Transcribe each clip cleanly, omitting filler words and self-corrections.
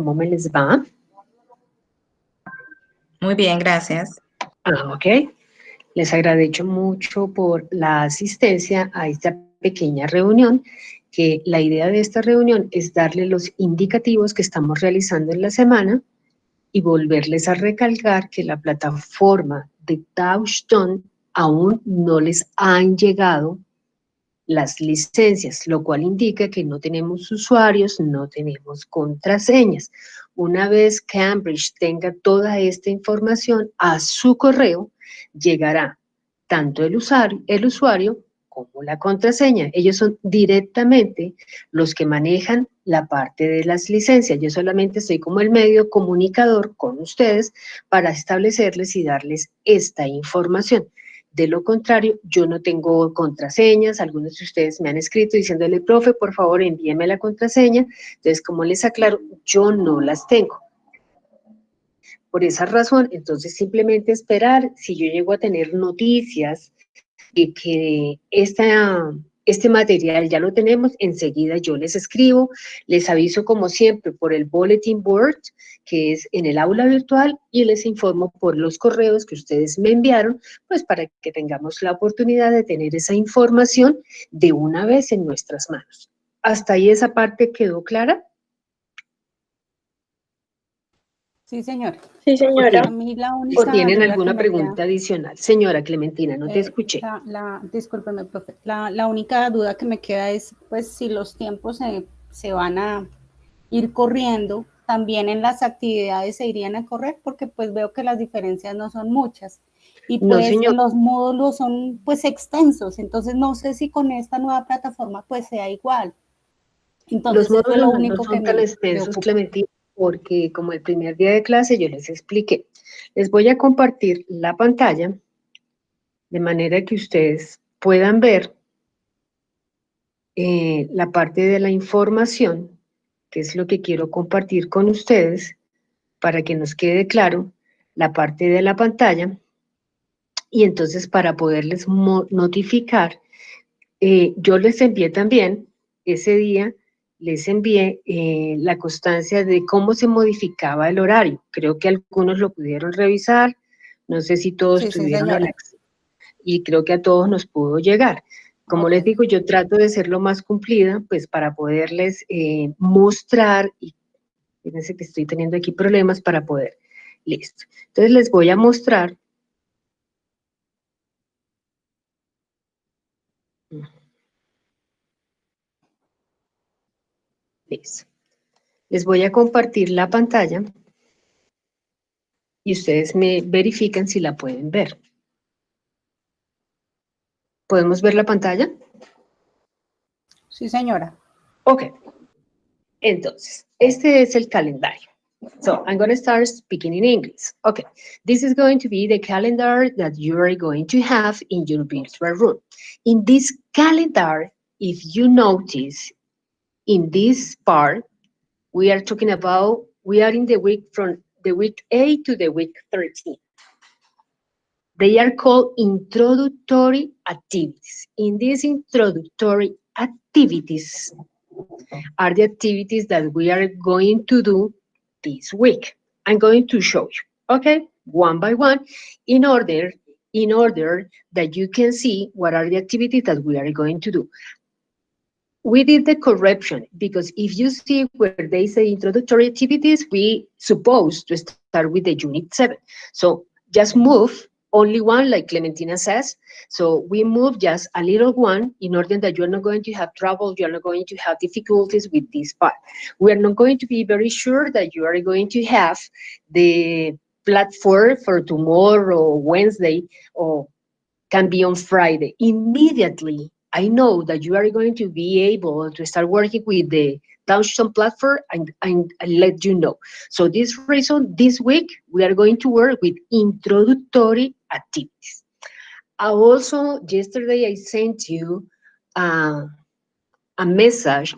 ¿Cómo me les va? Muy bien, gracias. Ok. Les agradezco mucho por la asistencia a esta pequeña reunión, que la idea de esta reunión es darle los indicativos que estamos realizando en la semana y volverles a recalcar que la plataforma de Touchstone aún no les han llegado las licencias, lo cual indica que no tenemos usuarios, no tenemos contraseñas. Una vez Cambridge tenga toda esta información a su correo, llegará tanto el usuario como la contraseña. Ellos son directamente los que manejan la parte de las licencias. Yo solamente soy como el medio comunicador con ustedes para establecerles y darles esta información. De lo contrario, yo no tengo contraseñas. Algunos de ustedes me han escrito diciéndole, profe, por favor, envíeme la contraseña. Entonces, como les aclaro, yo no las tengo. Por esa razón, entonces simplemente esperar, si yo llego a tener noticias de que este material ya lo tenemos, enseguida yo les escribo, les aviso como siempre por el bulletin board, que es en el aula virtual, y les informo por los correos que ustedes me enviaron, pues para que tengamos la oportunidad de tener esa información de una vez en nuestras manos. ¿Hasta ahí esa parte quedó clara? Sí, señora. Sí, señora. A mí la única ¿O tienen duda alguna que me pregunta queda, adicional? Señora Clementina, no te escuché. discúlpeme, profe. La única duda que me queda es, pues, si los tiempos se van a ir corriendo, también en las actividades se irían a correr, porque pues veo que las diferencias no son muchas. Y pues No, los módulos son pues extensos, entonces no sé si con esta nueva plataforma pues sea igual. Entonces los eso es lo módulos no único que son tan me extensos, preocupa. Clementina, porque como el primer día de clase yo les expliqué. Les voy a compartir la pantalla de manera que ustedes puedan ver la parte de la información, que es lo que quiero compartir con ustedes, para que nos quede claro la parte de la pantalla, y entonces para poderles notificar, yo les envié también, ese día, les envié la constancia de cómo se modificaba el horario. Creo que algunos lo pudieron revisar, no sé si todos Sí, tuvieron el señora. acceso, y creo que a todos nos pudo llegar. Como les digo, yo trato de ser lo más cumplida, pues para poderles mostrar, y fíjense que estoy teniendo aquí problemas para poder, listo. Entonces les voy a mostrar. Listo. Les voy a compartir la pantalla y ustedes me verifican si la pueden ver. ¿Podemos ver la pantalla? Sí, señora. Ok. Entonces, este es el calendario. So, I'm going to start speaking in English. Okay, this is going to be the calendar that you are going to have in your virtual room. In this calendar, if you notice, in this part, we are talking about, we are in the week from the week 8 to the week 13. They are called introductory activities. In these introductory activities are the activities that we are going to do this week. I'm going to show you, okay, one by one, in order that you can see what are the activities that we are going to do. We did the correction because if you see where they say introductory activities, we supposed to start with the unit 7. So just move only one, like Clementina says. So we move just a little one in order that you're not going to have trouble, you're not going to have difficulties with this part. We're not going to be very sure that you are going to have the platform for tomorrow, Wednesday, or can be on Friday. Immediately, I know that you are going to be able to start working with the Touchstone platform, and I let you know. So this reason, this week, we are going to work with introductory activities. Also, yesterday I sent you a message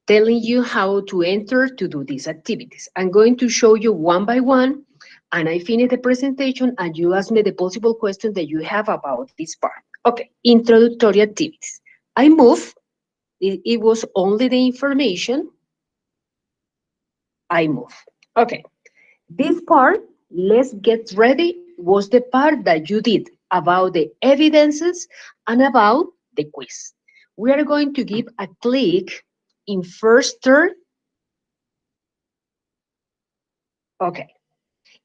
telling you how to enter to do these activities. I'm going to show you one by one, and I finish the presentation, and you ask me the possible question that you have about this part. Okay, introductory activities. I move, it was only the information. I move. Okay, this part, let's get ready, was the part that you did about the evidences and about the quiz. We are going to give a click in first turn. Okay,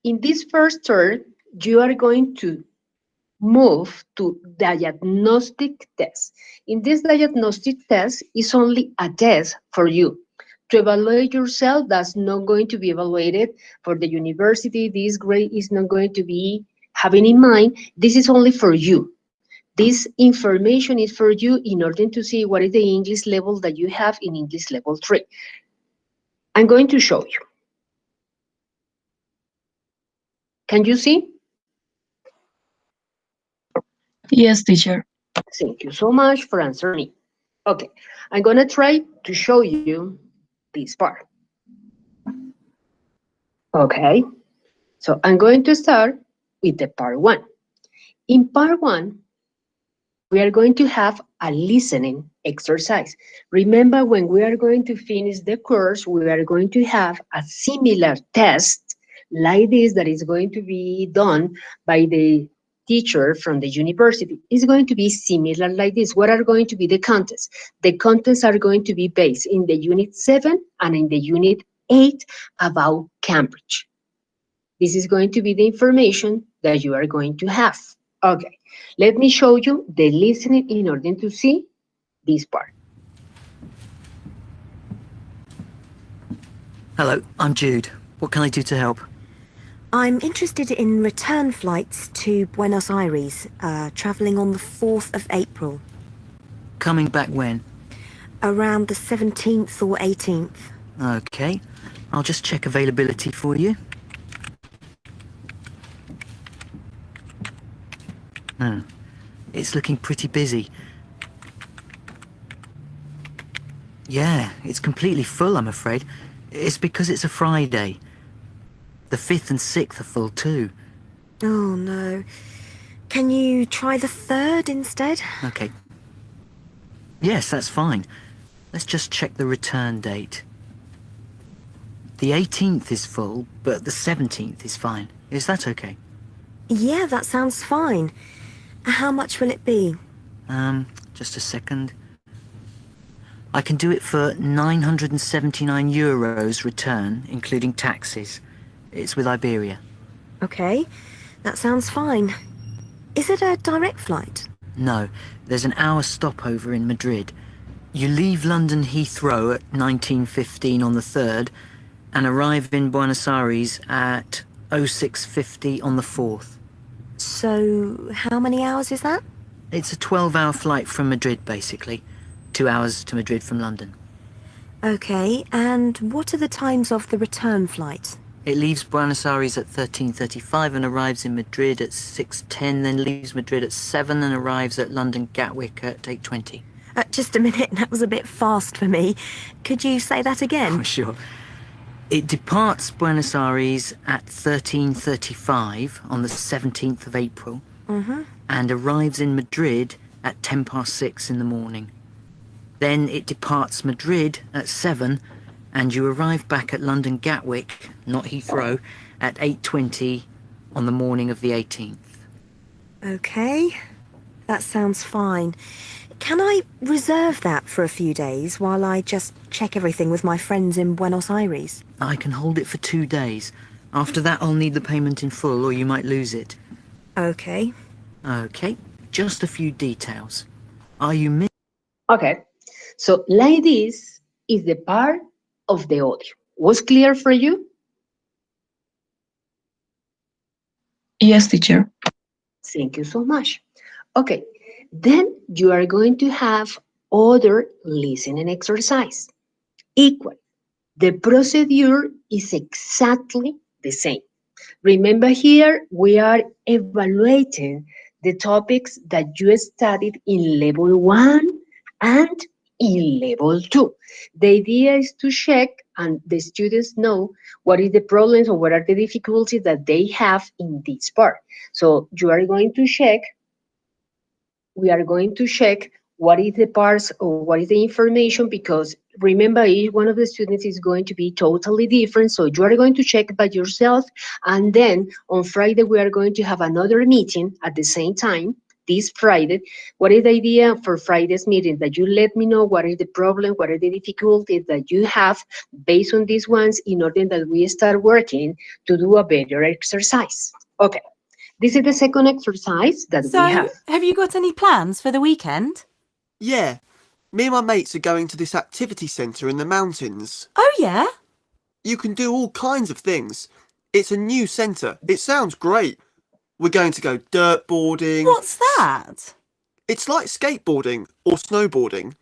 in this first turn, you are going to move to diagnostic test. In this diagnostic test is only a test for you to evaluate yourself. That's not going to be evaluated for the university. This grade is not going to be having in mind. This is only for you. This information is for you in order to see what is the English level that you have in English level 3. I'm going to show you. Can you see? Yes, teacher. Thank you so much for answering me. Okay, I'm gonna try to show you this part. Okay, so I'm going to start with the part 1. In part 1, we are going to have a listening exercise. Remember, when we are going to finish the course, we are going to have a similar test like this that is going to be done by the teacher from the university. It's going to be similar like this. What are going to be the contents? The contents are going to be based in the unit 7 and in the unit 8 about Cambridge. This is going to be the information that you are going to have. Okay, let me show you the listening in order to see this part. Hello, I'm Jude. What can I do to help? I'm interested in return flights to Buenos Aires, travelling on the 4th of April, Coming back when? around the 17th or 18th. Okay, I'll just check availability for you. It's looking pretty busy. Yeah, it's completely full, I'm afraid. It's because it's a Friday. The 5th and 6th are full too. Oh no. Can you try the 3rd instead? Okay. Yes, that's fine. Let's just check the return date. The 18th is full, but the 17th is fine. Is that okay? Yeah, that sounds fine. How much will it be? Just a second. I can do it for €979 return, including taxes. It's with Iberia. Okay, that sounds fine. Is it a direct flight? No, there's an hour stopover in Madrid. You leave London Heathrow at 19:15 on the 3rd and arrive in Buenos Aires at 06:50 on the 4th. So, how many hours is that? It's a 12-hour flight from Madrid, basically. 2 hours to Madrid from London. Okay, and what are the times of the return flight? It leaves Buenos Aires at 13:35 and arrives in Madrid at 6:10, then leaves Madrid at 7 and arrives at London Gatwick at 8:20. Just a minute, that was a bit fast for me. Could you say that again? Oh, sure. It departs Buenos Aires at 13:35 on the 17th of April and arrives in Madrid at 6:10 in the morning. Then it departs Madrid at 7 and you arrive back at London Gatwick, not Heathrow, at 8:20 on the morning of the 18th. Okay, that sounds fine. Can I reserve that for a few days while I just check everything with my friends in Buenos Aires? I can hold it for 2 days. After that, I'll need the payment in full or you might lose it. Okay. Okay, just a few details. Are you Okay, so like this is the part of the audio. Was clear for you? Yes, teacher. Thank you so much. Okay, then you are going to have other listening exercise. Equal. The procedure is exactly the same. Remember here, we are evaluating the topics that you studied in level 1 and in level 2. The idea is to check and the students know what is the problems or what are the difficulties that they have in this part. So you are going to check, we are going to check what is the parts or what is the information, because remember, each one of the students is going to be totally different. So you are going to check by yourself. And then on Friday, we are going to have another meeting at the same time. This Friday, what is the idea for Friday's meeting? That you let me know what is the problem, what are the difficulties that you have based on these ones, in order that we start working to do a better exercise. Okay, this is the second exercise that we have. So, have you got any plans for the weekend? Yeah, me and my mates are going to this activity centre in the mountains. Oh, yeah? You can do all kinds of things. It's a new centre. It sounds great. We're going to go dirt boarding. What's that? It's like skateboarding or snowboarding.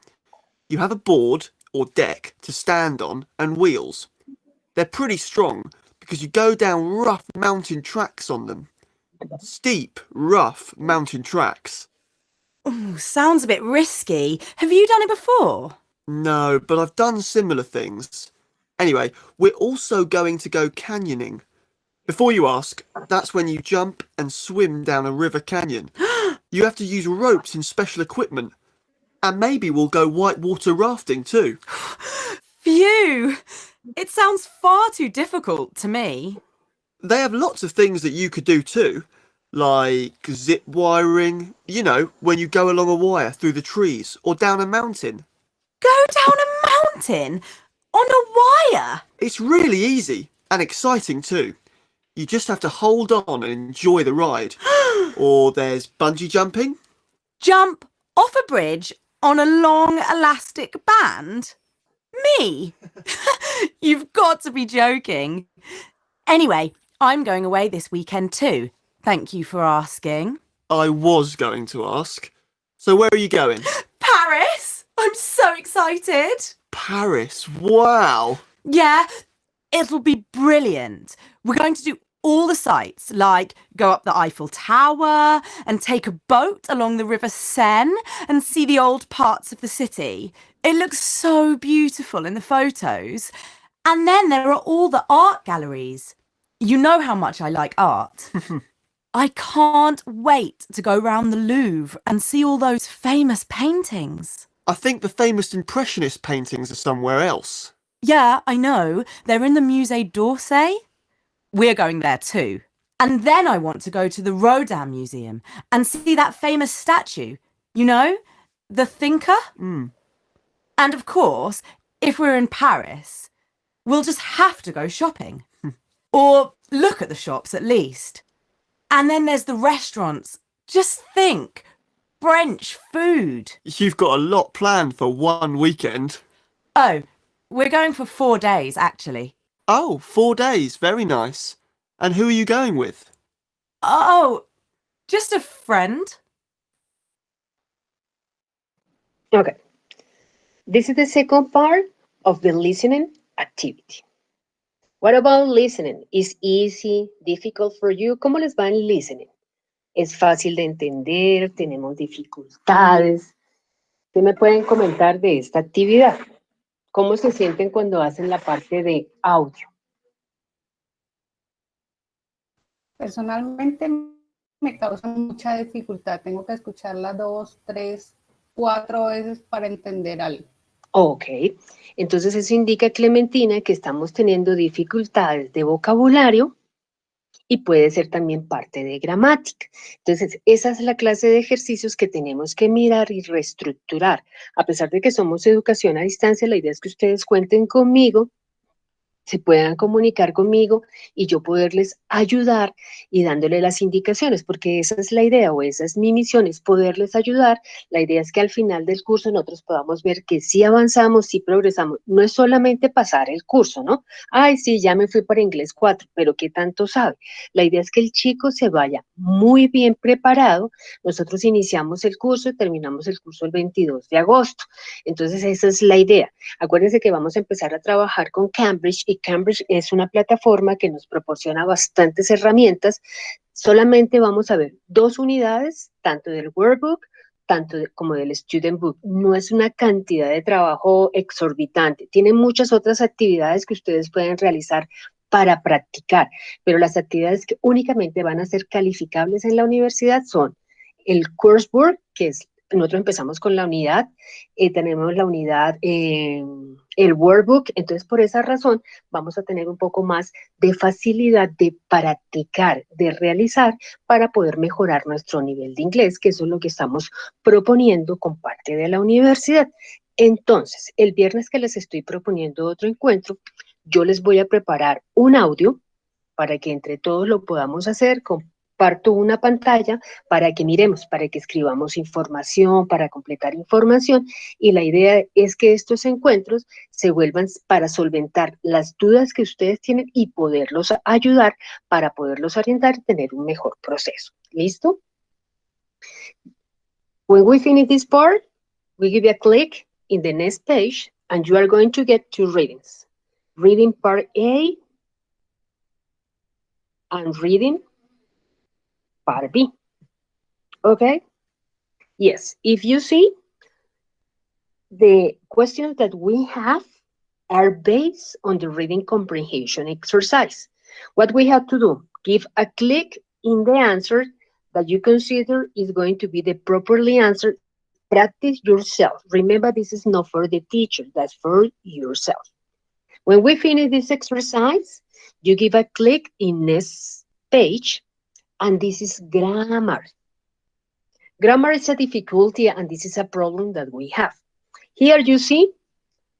You have a board or deck to stand on and wheels. They're pretty strong because you go down rough mountain tracks on them. Steep, rough mountain tracks. Ooh, sounds a bit risky. Have you done it before? No, but I've done similar things. Anyway, we're also going to go canyoning. Before you ask, that's when you jump and swim down a river canyon. You have to use ropes and special equipment. And maybe we'll go whitewater rafting too. Phew! It sounds far too difficult to me. They have lots of things that you could do too, like zip wiring, you know, when you go along a wire through the trees or down a mountain. Go down a mountain? On a wire? It's really easy and exciting too. You just have to hold on and enjoy the ride. Or there's bungee jumping. Jump off a bridge on a long elastic band? Me? You've got to be joking. Anyway, I'm going away this weekend too. Thank you for asking. I was going to ask. So where are you going? Paris! I'm so excited. Paris, wow. Yeah, it'll be brilliant. We're going to do all the sights, like go up the Eiffel Tower and take a boat along the River Seine and see the old parts of the city. It looks so beautiful in the photos. And then there are all the art galleries. You know how much I like art. I can't wait to go round the Louvre and see all those famous paintings. I think the famous Impressionist paintings are somewhere else. Yeah, I know. They're in the Musée d'Orsay. We're going there too. And then I want to go to the Rodin Museum and see that famous statue. You know, the thinker. Mm. And of course, if we're in Paris, we'll just have to go shopping. Or look at the shops at least. And then there's the restaurants. Just think, French food. You've got a lot planned for one weekend. Oh, we're going for 4 days, actually. Oh, 4 days. Very nice. And who are you going with? Oh, just a friend. Okay. This is the second part of the listening activity. What about listening? Is easy, difficult for you? ¿Cómo les va en listening? ¿Es fácil de entender? ¿Tenemos dificultades? ¿Qué me pueden comentar de esta actividad? ¿Cómo se sienten cuando hacen la parte de audio? Personalmente me causa mucha dificultad. Tengo que escucharla 2, 3, 4 veces para entender algo. Ok, entonces eso indica, Clementina, que estamos teniendo dificultades de vocabulario y puede ser también parte de gramática. Entonces, esa es la clase de ejercicios que tenemos que mirar y reestructurar. A pesar de que somos educación a distancia, la idea es que ustedes cuenten conmigo, se puedan comunicar conmigo y yo poderles ayudar y dándole las indicaciones, porque esa es la idea o esa es mi misión, es poderles ayudar. La idea es que al final del curso nosotros podamos ver que sí avanzamos, sí progresamos. No es solamente pasar el curso, ¿no? Ay, sí, ya me fui para inglés 4, pero ¿qué tanto sabe? La idea es que el chico se vaya muy bien preparado. Nosotros iniciamos el curso y terminamos el curso el 22 de agosto. Entonces, esa es la idea. Acuérdense que vamos a empezar a trabajar con Cambridge y Cambridge es una plataforma que nos proporciona bastantes herramientas. Solamente vamos a ver 2 unidades, tanto del workbook, como del student book. No es una cantidad de trabajo exorbitante. Tiene muchas otras actividades que ustedes pueden realizar para practicar, pero las actividades que únicamente van a ser calificables en la universidad son el coursework, que es nosotros empezamos con la unidad, tenemos la unidad, el workbook, entonces por esa razón vamos a tener un poco más de facilidad de practicar, de realizar, para poder mejorar nuestro nivel de inglés, que eso es lo que estamos proponiendo con parte de la universidad. Entonces, el viernes que les estoy proponiendo otro encuentro, yo les voy a preparar un audio para que entre todos lo podamos hacer. Comparto una pantalla para que miremos, para que escribamos información, para completar información, y la idea es que estos encuentros se vuelvan para solventar las dudas que ustedes tienen y poderlos ayudar para poderlos orientar y tener un mejor proceso. ¿Listo? When we finish this part, we give you a click in the next page and you are going to get two readings. Reading part A and reading part B. Okay? Yes, if you see, the questions that we have are based on the reading comprehension exercise. What we have to do, give a click in the answer that you consider is going to be the properly answered. Practice yourself. Remember, this is not for the teacher, that's for yourself. When we finish this exercise, you give a click in next page, and this is grammar. Grammar is a difficulty, and this is a problem that we have. Here you see,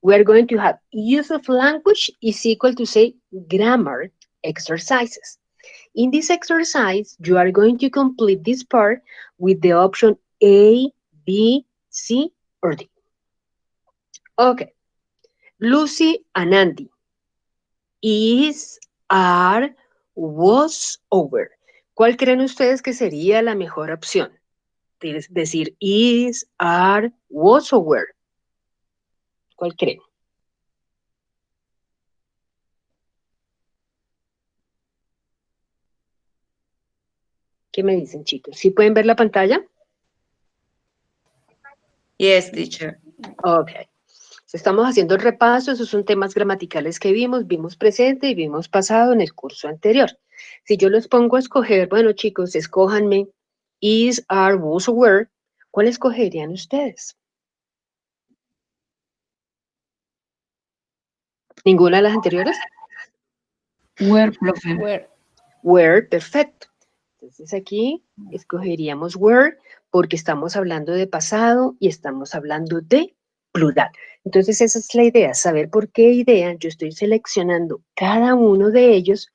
we're going to have use of language is equal to, say, grammar exercises. In this exercise, you are going to complete this part with the option A, B, C, or D. Okay. Lucy and Andy. Is, are, was, over. ¿Cuál creen ustedes que sería la mejor opción? Decir is, are, was, or were. ¿Cuál creen? ¿Qué me dicen, chicos? ¿Sí pueden ver la pantalla? Yes, teacher. Ok. Estamos haciendo el repaso, esos son temas gramaticales que vimos presente y vimos pasado en el curso anterior. Si yo les pongo a escoger, bueno, chicos, escójanme is, are, was, or were, ¿cuál escogerían ustedes? ¿Ninguna de las anteriores? Where, profe? Were, perfecto. Entonces aquí escogeríamos were porque estamos hablando de pasado y estamos hablando de plural. Entonces esa es la idea, saber por qué idea yo estoy seleccionando cada uno de ellos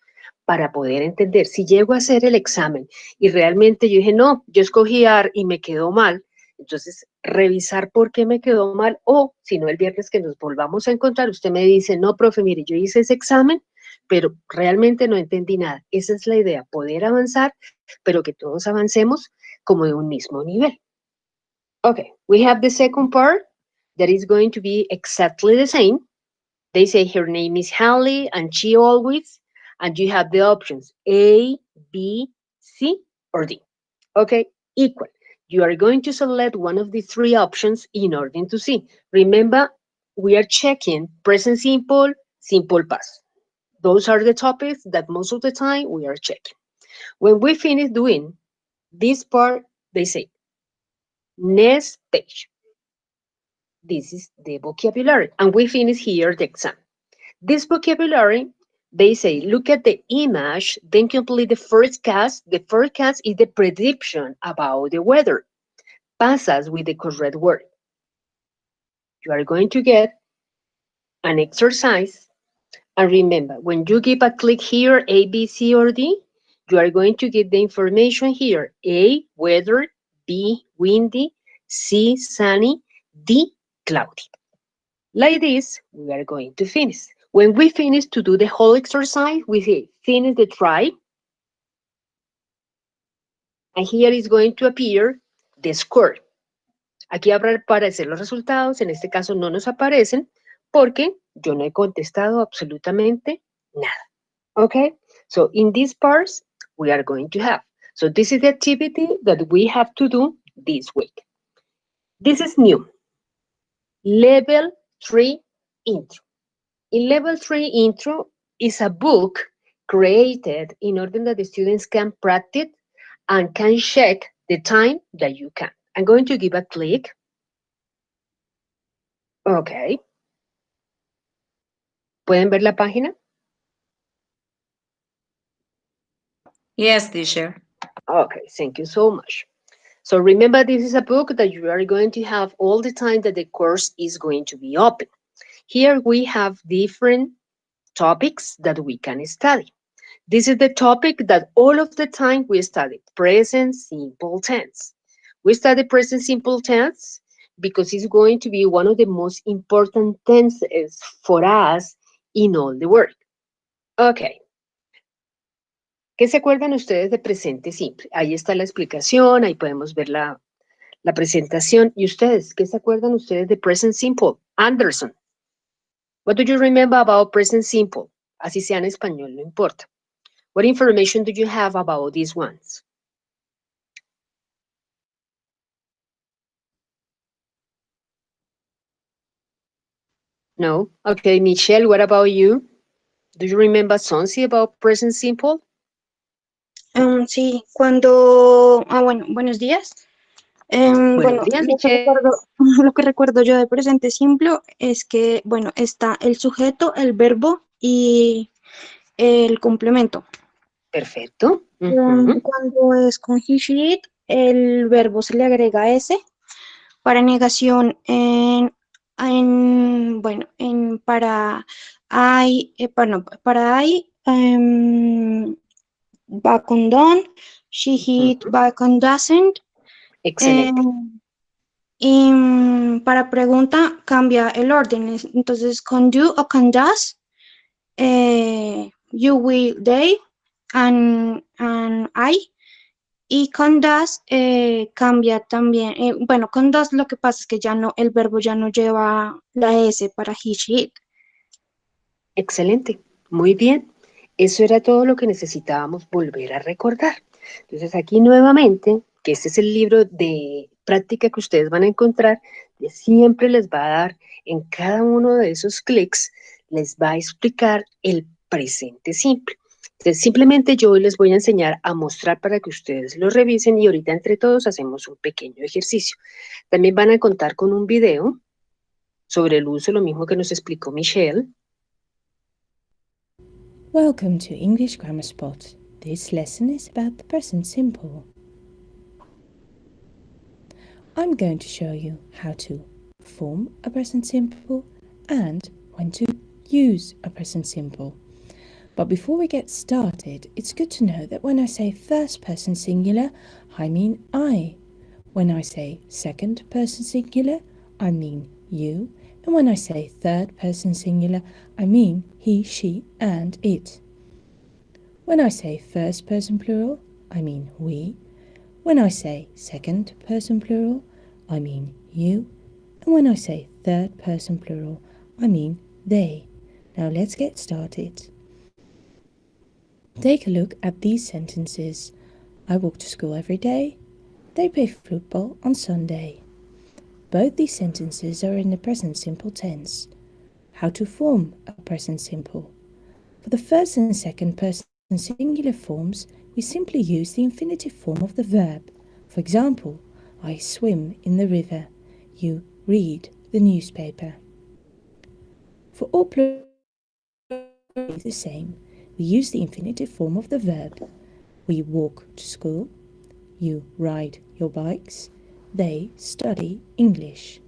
para poder entender. Si llego a hacer el examen y realmente yo dije, no, yo escogí are y me quedó mal, entonces revisar por qué me quedó mal, o si no, el viernes que nos volvamos a encontrar, usted me dice, no, profe, mire, yo hice ese examen, pero realmente no entendí nada. Esa es la idea, poder avanzar, pero que todos avancemos como de un mismo nivel. Okay, we have the second part that is going to be exactly the same. They say her name is Hallie and she always, and you have the options A, B, C, or D. Okay, equal. You are going to select one of the three options in order to see. Remember, we are checking present simple, simple past. Those are the topics that most of the time we are checking. When we finish doing this part, they say, next page. This is the vocabulary. And we finish here the exam. This vocabulary, they say, look at the image, then complete the forecast. The forecast is the prediction about the weather. Pasas with the correct word. You are going to get an exercise. And remember, when you give a click here, A, B, C, or D, you are going to get the information here. A, weather, B, windy, C, sunny, D, cloudy. Like this, we are going to finish. When we finish to do the whole exercise, we say finish the try. And here is going to appear the score. Aquí va a aparecer los resultados. En este caso no nos aparecen porque yo no he contestado absolutamente nada. Okay? So in these parts, we are going to have. So this is the activity that we have to do this week. This is new. Level 3 intro. In Level 3 intro is a book created in order that the students can practice and can check the time that you can. I'm going to give a click. Okay. ¿Pueden ver la página? Yes, teacher. Okay, thank you so much. So remember, this is a book that you are going to have all the time that the course is going to be open. Here we have different topics that we can study. This is the topic that all of the time we study, present simple tense. We study present simple tense because it's going to be one of the most important tenses for us in all the work. Okay. ¿Qué se acuerdan ustedes de presente simple? Ahí está la explicación, ahí podemos ver la presentación. ¿Y ustedes? ¿Qué se acuerdan ustedes de present simple? Anderson. What do you remember about present simple? Así sea en español, no importa. What information do you have about these ones? No? Okay, Michelle, what about you? Do you remember something about present simple? Sí, cuando, bueno, buenos días. Buenos Bueno, días, Michelle. lo que recuerdo yo de presente simple es que, bueno, está el sujeto, el verbo y el complemento. Perfecto. Cuando es con he, she, it, el verbo se le agrega S. Para negación bueno, para I, va con don't, she, he, va con doesn't. Excelente. Y para pregunta cambia el orden. Entonces, con do o con does, you, will, they, and I. Y con does cambia también. Bueno, con does lo que pasa es que ya no, el verbo ya no lleva la S para he, she, it. Excelente. Muy bien. Eso era todo lo que necesitábamos volver a recordar. Entonces aquí nuevamente, que este es el libro de práctica que ustedes van a encontrar, que siempre les va a dar en cada uno de esos clics, les va a explicar el presente simple. Entonces simplemente yo hoy les voy a enseñar a mostrar para que ustedes lo revisen y ahorita entre todos hacemos un pequeño ejercicio. También van a contar con un video sobre el uso, lo mismo que nos explicó Michelle. Welcome to English Grammar Spot. This lesson is about the present simple. I'm going to show you how to form a present simple and when to use a present simple. But before we get started, it's good to know that when I say first person singular, I mean I. When I say second person singular, I mean you. And when I say third person singular, I mean he, she, and it. When I say first person plural, I mean we. When I say second person plural, I mean you. And when I say third person plural, I mean they. Now let's get started. Take a look at these sentences. I walk to school every day. They play football on Sunday. Both these sentences are in the present simple tense. How to form a present simple. For the first and second person singular forms, we simply use the infinitive form of the verb. For example, I swim in the river. You read the newspaper. For all plural, the same. We use the infinitive form of the verb. We walk to school. You ride your bikes. They study English.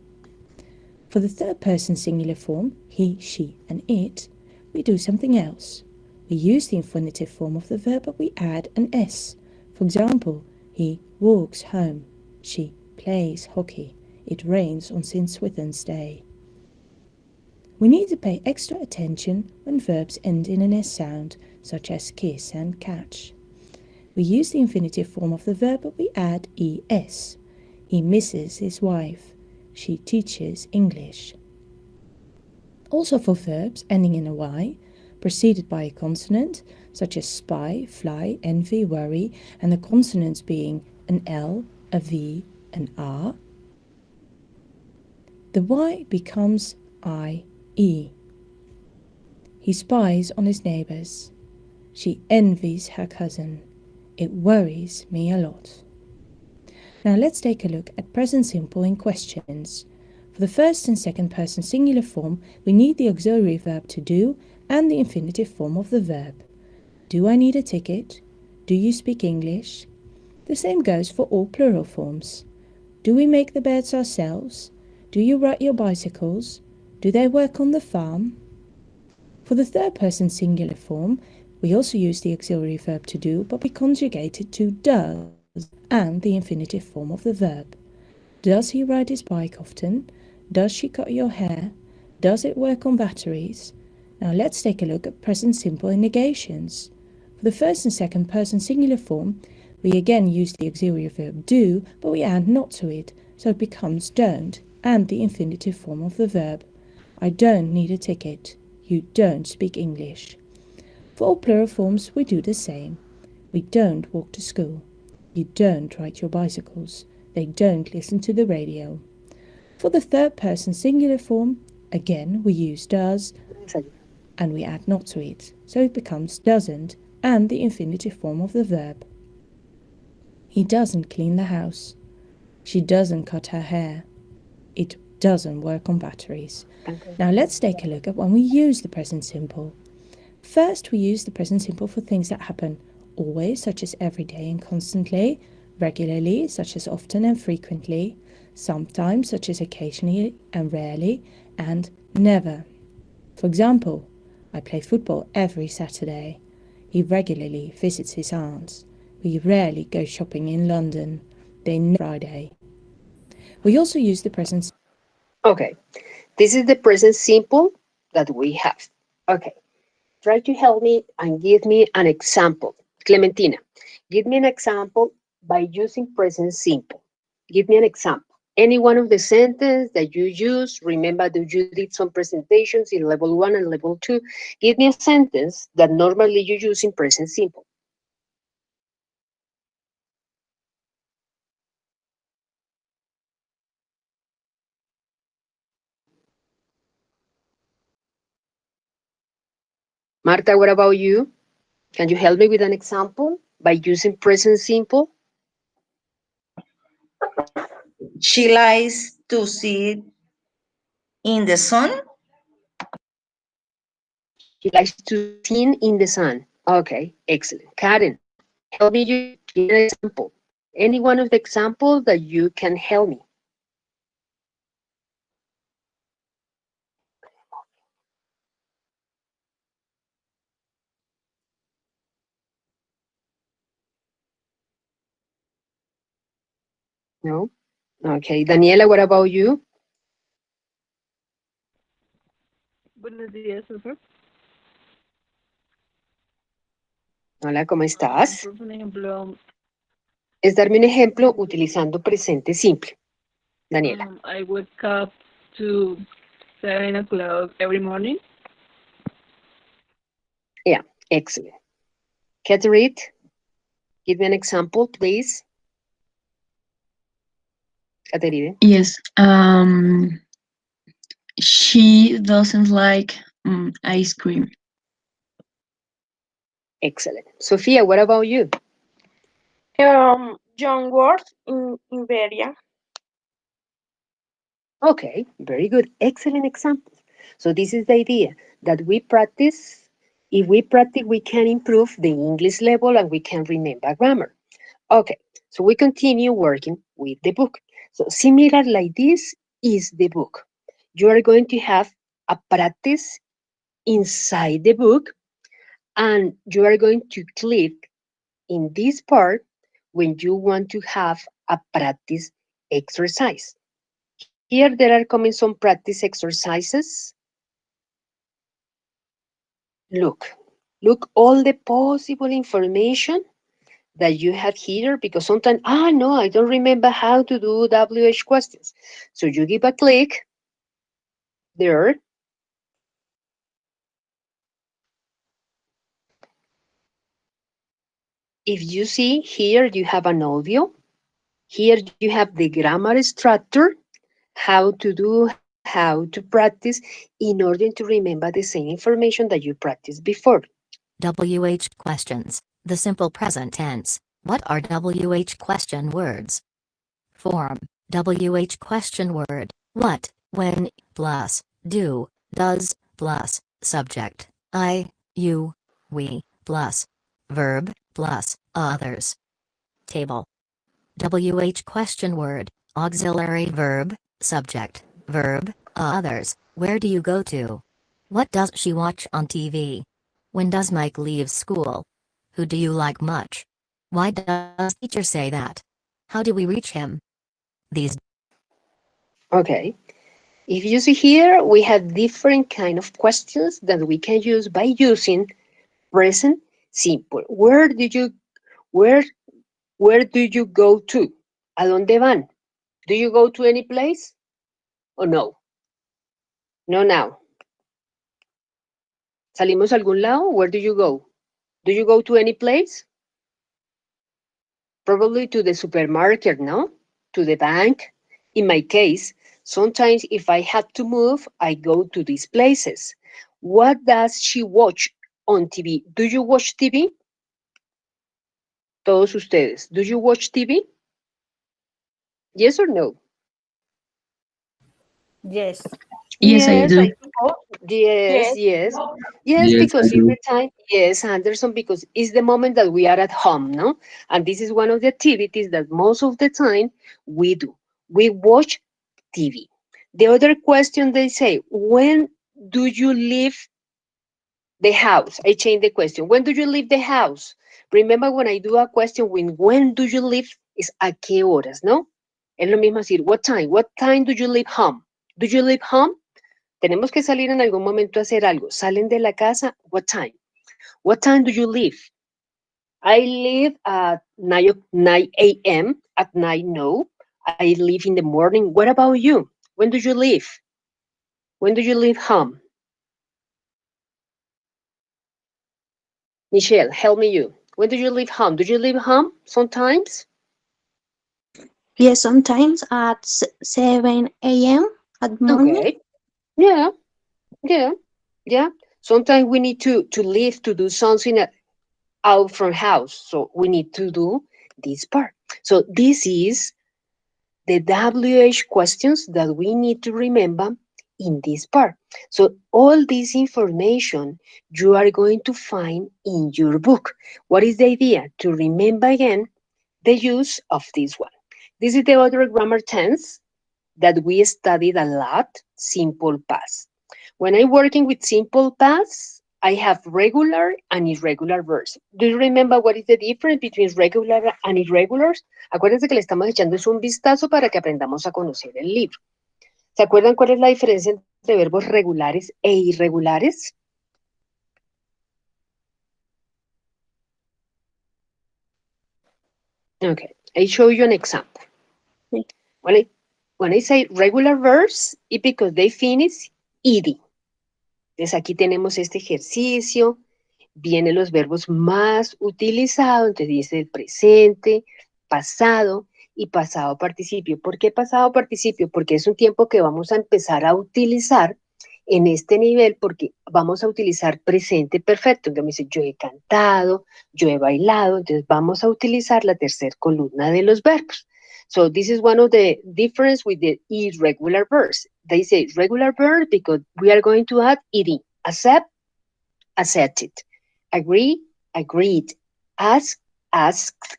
For the third person singular form, he, she, and it, we do something else. We use the infinitive form of the verb, but we add an S. For example, he walks home. She plays hockey. It rains on St. Swithin's Day. We need to pay extra attention when verbs end in an S sound, such as kiss and catch. We use the infinitive form of the verb, but we add ES. He misses his wife. She teaches English. Also for verbs ending in a Y, preceded by a consonant, such as spy, fly, envy, worry, and the consonants being an L, a V, an R, the Y becomes IE. He spies on his neighbours. She envies her cousin. It worries me a lot. Now let's take a look at present simple in questions. For the first and second person singular form, we need the auxiliary verb to do and the infinitive form of the verb. Do I need a ticket? Do you speak English? The same goes for all plural forms. Do we make the beds ourselves? Do you ride your bicycles? Do they work on the farm? For the third person singular form, we also use the auxiliary verb to do, but we conjugate it to does and the infinitive form of the verb. Does he ride his bike often? Does she cut your hair? Does it work on batteries? Now let's take a look at present simple in negations. For the first and second person singular form, we again use the auxiliary verb do, but we add not to it, so it becomes don't and the infinitive form of the verb. I don't need a ticket. You don't speak English. For all plural forms, we do the same. We don't walk to school. You don't ride your bicycles. They don't listen to the radio. For the third person singular form, again we use does and we add not to it, so it becomes doesn't and the infinitive form of the verb. He doesn't clean the house. She doesn't cut her hair. It doesn't work on batteries. Now let's take a look at when we use the present simple. First, we use the present simple for things that happen always, such as every day and constantly, regularly, such as often and frequently, sometimes, such as occasionally and rarely, and never. For example, I play football every Saturday. He regularly visits his aunts. We rarely go shopping in London. They never Friday. We also use the present. Okay, this is the present simple that we have. Okay, try to help me and give me an example. Clementina, give me an example by using present simple. Give me an example. Any one of the sentence that you use, remember that you did some presentations in level 1 and level 2. Give me a sentence that normally you use in present simple. Marta, what about you? Can you help me with an example by using present simple? She likes to sit in the sun. She likes to sing in the sun. Okay, excellent. Karen, help me you give an example. Any one of the examples that you can help me. No? Okay, Daniela, what about you? Buenos días, profe. Hola, ¿cómo estás? Por ejemplo, Es darme un ejemplo utilizando presente simple. Daniela. I wake up to 7 o'clock every morning. Yeah, excellent. Catherine, give me an example, please. Catherine. Yes. She doesn't like ice cream. Excellent. Sophia, what about you? John works in Iberia. Okay, very good. Excellent examples. So this is the idea that we practice. If we practice, we can improve the English level and we can remember grammar. Okay, so we continue working with the book. So similar like this is the book. You are going to have a practice inside the book and you are going to click in this part when you want to have a practice exercise. Here there are coming some practice exercises. Look all the possible information that you have here because sometimes, no, I don't remember how to do WH questions. So you give a click there. If you see here, you have an audio. Here you have the grammar structure, how to do, how to practice in order to remember the same information that you practiced before. WH questions. The simple present tense. What are WH question words? Form. WH question word. What, when, plus, do, does, plus, subject. I, you, we, plus, verb, plus, others. Table. WH question word. Auxiliary verb, subject, verb, others. Where do you go to? What does she watch on TV? When does Mike leave school? Who do you like much? Why does teacher say that? How do we reach him? These. Okay. If you see here, we have different kind of questions that we can use by using present simple. Where do you go to? ¿A dónde van? Do you go to any place? Or no? No now. ¿Salimos a algún lado? Where do you go? Do you go to any place? Probably to the supermarket, no? To the bank. In my case, sometimes if I have to move, I go to these places. What does she watch on TV? Do you watch TV? Todos ustedes, do you watch TV? Yes or no? Yes. Yes, I do. I think so. Yes, yes. Yes, Yes, I because it's do. the time, yes, Anderson, because it's the moment that we are at home, no? And this is one of the activities that most of the time we do. We watch TV. The other question they say, when do you leave the house? I change the question. When do you leave the house? Remember when I do a question when do you leave? Es a qué horas, ¿no? Es lo mismo decir, what time? What time do you leave home? Do you leave home? Tenemos que salir en algún momento a hacer algo. ¿Salen de la casa? What time? What time do you leave? I leave at 9 a.m. At night, no. I leave in the morning. What about you? When do you leave? When do you leave home? Michelle, help me you. When do you leave home? Do you leave home sometimes? Yes, sometimes at 7 a.m. at morning. Okay. Yeah. Yeah. Yeah. Sometimes we need to leave to do something out from house. So we need to do this part. So this is the WH questions that we need to remember in this part. So all this information you are going to find in your book. What is the idea? To remember again the use of this one. This is the other grammar tense that we studied a lot, simple past. When I'm working with simple past, I have regular and irregular verbs. Do you remember what is the difference between regular and irregulars? Acuérdense que le estamos echando es un vistazo para que aprendamos a conocer el libro. ¿Se acuerdan cuál es la diferencia entre verbos regulares e irregulares? Okay, I show you an example. When I say regular verbs, it's because they finish ed. Entonces aquí tenemos este ejercicio, vienen los verbos más utilizados, entonces dice el presente, pasado y pasado participio. ¿Por qué pasado participio? Porque es un tiempo que vamos a empezar a utilizar en este nivel porque vamos a utilizar presente perfecto. Entonces me dice, yo he cantado, yo he bailado, entonces vamos a utilizar la tercera columna de los verbos. So this is one of the difference with the irregular verbs. They say regular verb because we are going to add ed. Accept, accepted. Agree, agreed. Ask, asked.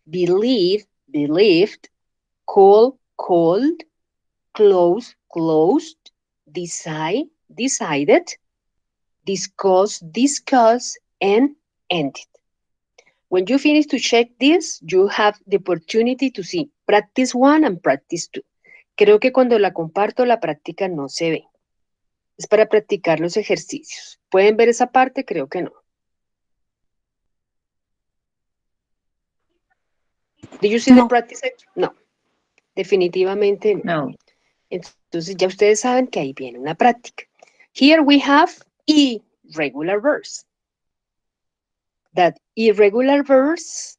Believe, believed. Call, called. Close, closed. Decide, decided. Discuss, discussed. And ended. When you finish to check this, you have the opportunity to see practice 1 and practice 2. Creo que cuando la comparto, la práctica no se ve. Es para practicar los ejercicios. ¿Pueden ver esa parte? Creo que no. Did you see the practice? No. Definitivamente no. Entonces ya ustedes saben que ahí viene una práctica. Here we have irregular verbs. That irregular verbs,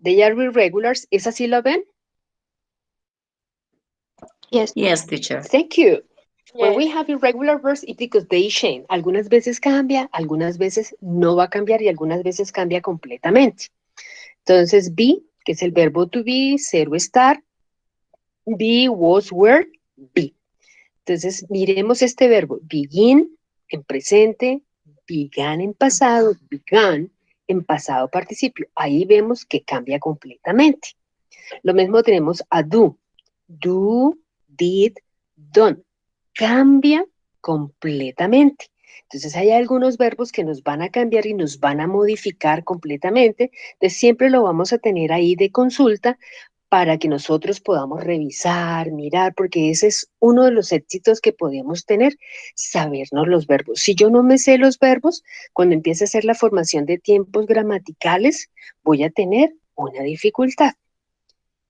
they are irregulars. ¿Esa sí la ven? Yes. Yes, teacher. Thank you. When we have irregular verbs, it's because they change. Algunas veces cambia, algunas veces no va a cambiar y algunas veces cambia completamente. Entonces, be, que es el verbo to be, 0 estar, Be, was, were, be. Entonces, miremos este verbo. Begin en presente, began en pasado, began en pasado participio. Ahí vemos que cambia completamente. Lo mismo tenemos a do. Do, did, done. Cambia completamente. Entonces hay algunos verbos que nos van a cambiar y nos van a modificar completamente. Entonces siempre lo vamos a tener ahí de consulta para que nosotros podamos revisar, mirar, porque ese es uno de los éxitos que podemos tener, sabernos los verbos. Si yo no me sé los verbos, cuando empiece a hacer la formación de tiempos gramaticales, voy a tener una dificultad.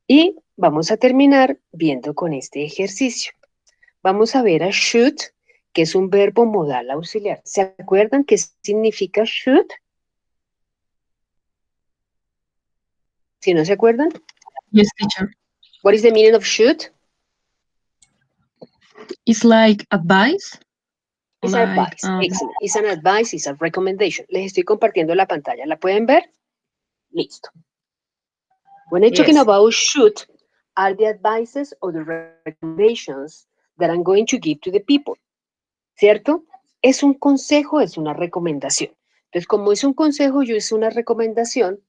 Y vamos a terminar viendo con este ejercicio. Vamos a ver a should, que es un verbo modal auxiliar. ¿Se acuerdan qué significa should? Si no se acuerdan, Yes, teacher. what is the meaning of should? It's like advice. It's Like, advice. Excellent. It's an advice, it's a recommendation. Les estoy compartiendo la pantalla. ¿La pueden ver? Listo. When I'm talking Yes. about should, are the advices or the recommendations that I'm going to give to the people. ¿Cierto? Es un consejo, es una recomendación. Entonces, como es un consejo, yo es una recomendación,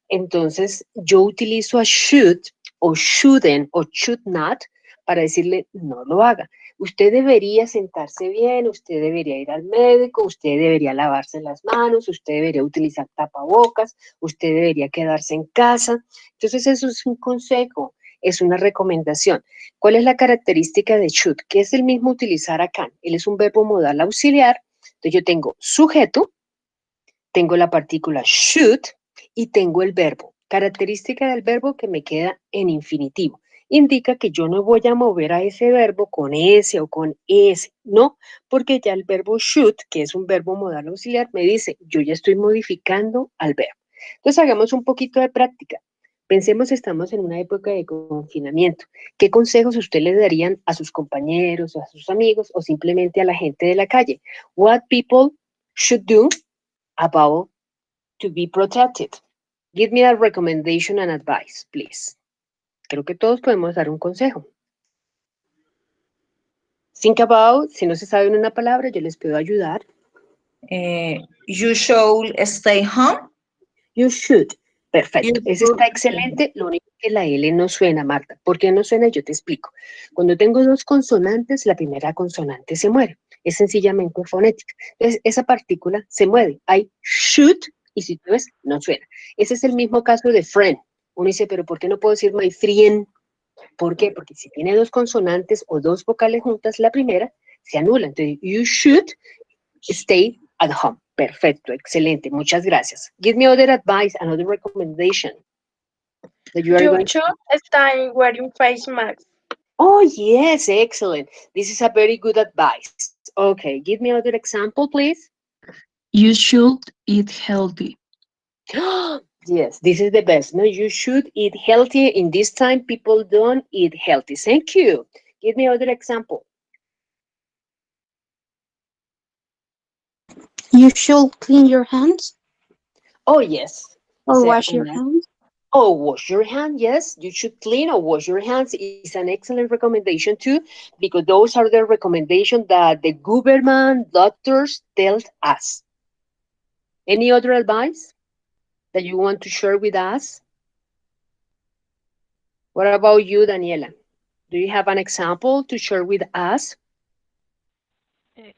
entonces yo utilizo a should o shouldn't o should not para decirle no lo haga. Usted debería sentarse bien, usted debería ir al médico, usted debería lavarse las manos, usted debería utilizar tapabocas, usted debería quedarse en casa. Entonces eso es un consejo, es una recomendación. ¿Cuál es la característica de should? Que es el mismo utilizar acá. Él es un verbo modal auxiliar. Entonces yo tengo sujeto, tengo la partícula should y tengo el verbo. Característica del verbo que me queda en infinitivo. Indica que yo no voy a mover a ese verbo con S o con S, no, porque ya el verbo should, que es un verbo modal auxiliar, me dice, yo ya estoy modificando al verbo. Entonces hagamos un poquito de práctica. Pensemos, estamos en una época de confinamiento. ¿Qué consejos usted le darían a sus compañeros, a sus amigos o simplemente a la gente de la calle? What people should do about to be protected. Give me a recommendation and advice, please. Creo que todos podemos dar un consejo. Think about, si no se sabe una palabra, yo les puedo ayudar. You should stay home. You should. Perfecto. You Ese está excelente. Lo único que la L no suena, Marta. ¿Por qué no suena? Yo te explico. Cuando tengo dos consonantes, la primera consonante se muere. Es sencillamente fonética. Entonces, esa partícula se mueve. Hay should y si tú ves, no suena. Ese es el mismo caso de friend. Uno dice, pero ¿por qué no puedo decir my friend? ¿Por qué? Porque si tiene dos consonantes o dos vocales juntas, la primera se anula. Entonces, you should stay at home. Perfecto, excelente. Muchas gracias. Give me other advice, another recommendation that you are You going to... should stay wearing face masks. Oh, yes, excellent. This is a very good advice. Okay, give me another example, please. You should eat healthy. Yes, this is the best. No, you should eat healthy. In this time, people don't eat healthy. Thank you. Give me other example. You should clean your hands Oh, yes. or Say, wash your hands. oh, wash your hands. Yes, you should clean or wash your hands. It's an excellent recommendation too, because those are the recommendations that the government doctors tell us. Any other advice that you want to share with us? What about you, Daniela? Do you have an example to share with us?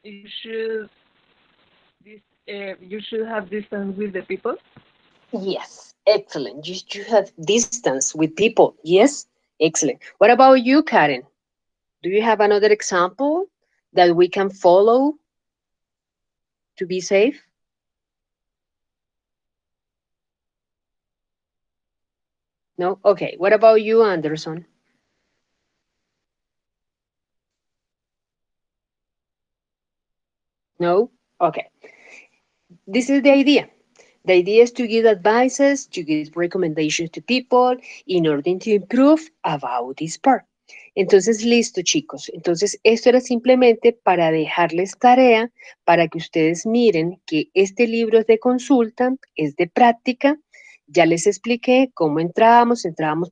You should have distance with the people. Yes, excellent. You have distance with people. Yes, excellent. What about you, Karen? Do you have another example that we can follow to be safe? No? Okay. What about you, Anderson? No? Okay. This is the idea. The idea is to give advices, to give recommendations to people in order to improve about this part. Entonces, listo, chicos. Entonces, esto era simplemente para dejarles tarea, para que ustedes miren que este libro es de consulta, es de práctica. Ya les expliqué cómo entrábamos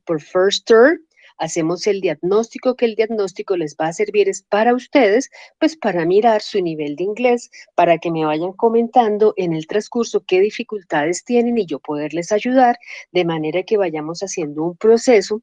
por first term, hacemos el diagnóstico, que el diagnóstico les va a servir es para ustedes, pues para mirar su nivel de inglés, para que me vayan comentando en el transcurso qué dificultades tienen y yo poderles ayudar, de manera que vayamos haciendo un proceso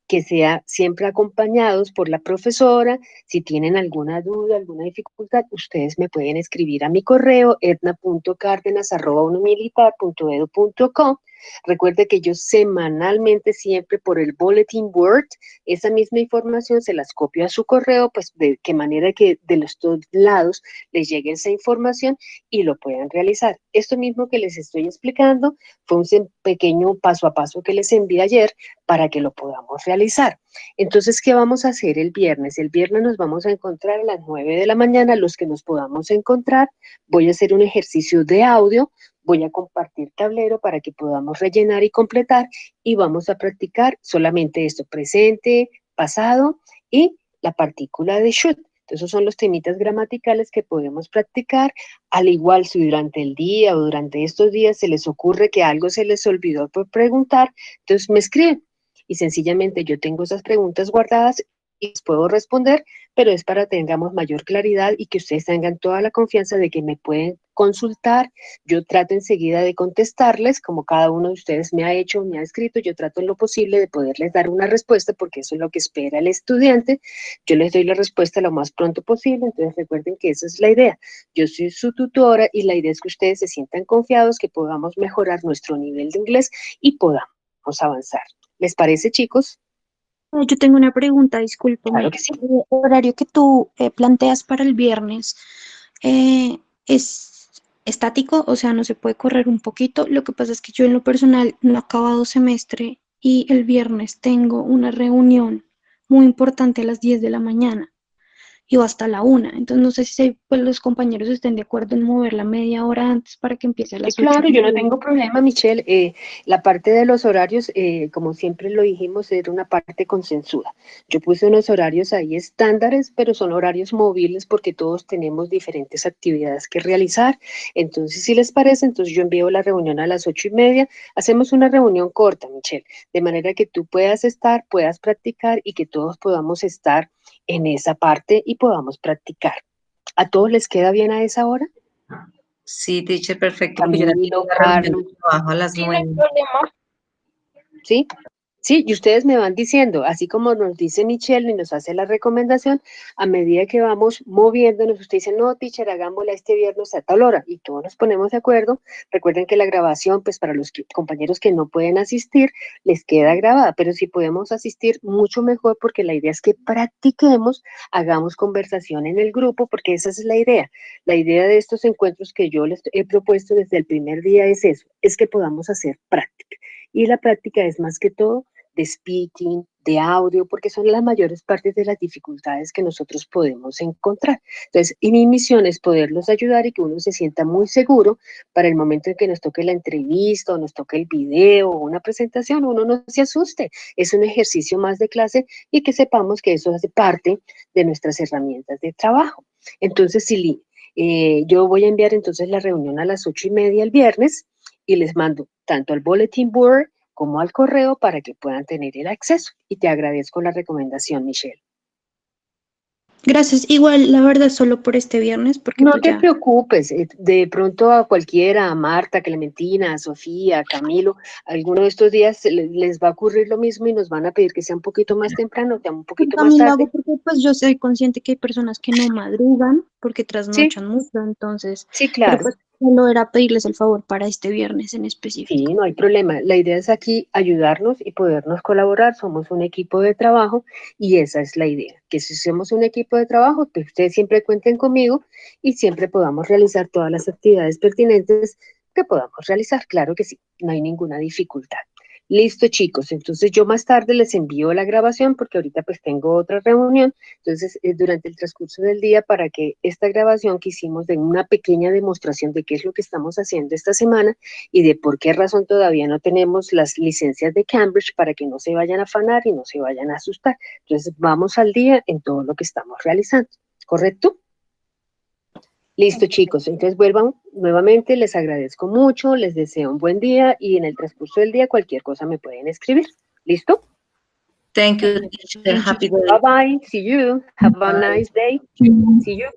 que sea siempre acompañados por la profesora. Si tienen alguna duda, alguna dificultad, ustedes me pueden escribir a mi correo edna.cardenas@unumilitar.edu.co. Recuerde que yo semanalmente, siempre por el bulletin board, esa misma información se las copio a su correo, pues de qué manera que de los dos lados les llegue esa información y lo puedan realizar. Esto mismo que les estoy explicando fue un pequeño paso a paso que les envié ayer para que lo podamos realizar. Entonces, ¿qué vamos a hacer el viernes? El viernes nos vamos a encontrar a las 9 de la mañana, los que nos podamos encontrar. Voy a hacer un ejercicio de audio, voy a compartir tablero para que podamos rellenar y completar y vamos a practicar solamente esto, presente, pasado y la partícula de should. Esos son los temitas gramaticales que podemos practicar, al igual si durante el día o durante estos días se les ocurre que algo se les olvidó por preguntar, entonces me escriben y sencillamente yo tengo esas preguntas guardadas y les puedo responder, pero es para que tengamos mayor claridad y que ustedes tengan toda la confianza de que me pueden consultar. Yo trato enseguida de contestarles, como cada uno de ustedes me ha hecho, me ha escrito, yo trato en lo posible de poderles dar una respuesta, porque eso es lo que espera el estudiante. Yo les doy la respuesta lo más pronto posible, entonces recuerden que esa es la idea. Yo soy su tutora y la idea es que ustedes se sientan confiados, que podamos mejorar nuestro nivel de inglés y podamos avanzar. ¿Les parece, chicos? Yo tengo una pregunta, discúlpame. Claro que sí. El horario que tú planteas para el viernes es estático, o sea, no se puede correr un poquito. Lo que pasa es que yo en lo personal no he acabado semestre y el viernes tengo una reunión muy importante a las 10 de la mañana y va hasta la 1. Entonces no sé si pues, los compañeros estén de acuerdo en moverla media hora antes para que empiece a las 8. Claro, yo no tengo problema, Michelle. La parte de los horarios, como siempre lo dijimos, era una parte consensuada. Yo puse unos horarios ahí estándares, pero son horarios móviles porque todos tenemos diferentes actividades que realizar. Entonces, si les parece, entonces yo envío la reunión a las 8:30. Hacemos una reunión corta, Michelle, de manera que tú puedas estar, puedas practicar y que todos podamos estar en esa parte y podamos practicar. ¿A todos les queda bien a esa hora? Sí, teacher, perfecto, porque yo también Camilo, tengo una reunión Carlos, de trabajo a las Sí, no hay 9. problema. ¿sí? Sí, y ustedes me van diciendo, así como nos dice Michelle y nos hace la recomendación, a medida que vamos moviéndonos, usted dice, no, teacher, hagámosla este viernes a tal hora, y todos nos ponemos de acuerdo. Recuerden que la grabación, pues para los compañeros que no pueden asistir, les queda grabada, pero si podemos asistir, mucho mejor, porque la idea es que practiquemos, hagamos conversación en el grupo, porque esa es la idea. La idea de estos encuentros que yo les he propuesto desde el primer día es eso, es que podamos hacer práctica. Y la práctica es más que todo de speaking, de audio, porque son las mayores partes de las dificultades que nosotros podemos encontrar. Entonces, y mi misión es poderlos ayudar y que uno se sienta muy seguro para el momento en que nos toque la entrevista o nos toque el video o una presentación, uno no se asuste. Es un ejercicio más de clase y que sepamos que eso hace parte de nuestras herramientas de trabajo. Entonces, si yo voy a enviar entonces la reunión a las 8:30 el viernes y les mando tanto al bulletin board como al correo para que puedan tener el acceso. Y te agradezco la recomendación, Michelle. Gracias. Igual, la verdad, solo por este viernes, porque No pues te ya. preocupes, de pronto a cualquiera, a Marta, Clementina, a Sofía, a Camilo, alguno de estos días les va a ocurrir lo mismo y nos van a pedir que sea un poquito más temprano, que un poquito más También lo hago tarde. porque pues yo soy consciente que hay personas que no madrugan porque Sí, trasnochan mucho, entonces, sí, pero claro. pues solo era pedirles el favor para este viernes en específico. Sí, no hay problema. La idea es aquí ayudarnos y podernos colaborar. Somos un equipo de trabajo y esa es la idea, que si somos un equipo de trabajo, pues ustedes siempre cuenten conmigo y siempre podamos realizar todas las actividades pertinentes que podamos realizar. Claro que sí, no hay ninguna dificultad. Listo, chicos. Entonces yo más tarde les envío la grabación porque ahorita pues tengo otra reunión. Entonces, durante el transcurso del día, para que esta grabación que hicimos de una pequeña demostración de qué es lo que estamos haciendo esta semana, y de por qué razón todavía no tenemos las licencias de Cambridge para que no se vayan a afanar y no se vayan a asustar. Entonces, vamos al día en todo lo que estamos realizando, ¿correcto? Listo, chicos. Entonces, vuelvan nuevamente, les agradezco mucho, les deseo un buen día y en el transcurso del día cualquier cosa me pueden escribir. ¿Listo? Thank you, teacher. Happy day. Bye-bye. See you. Have a Bye. nice day. See you.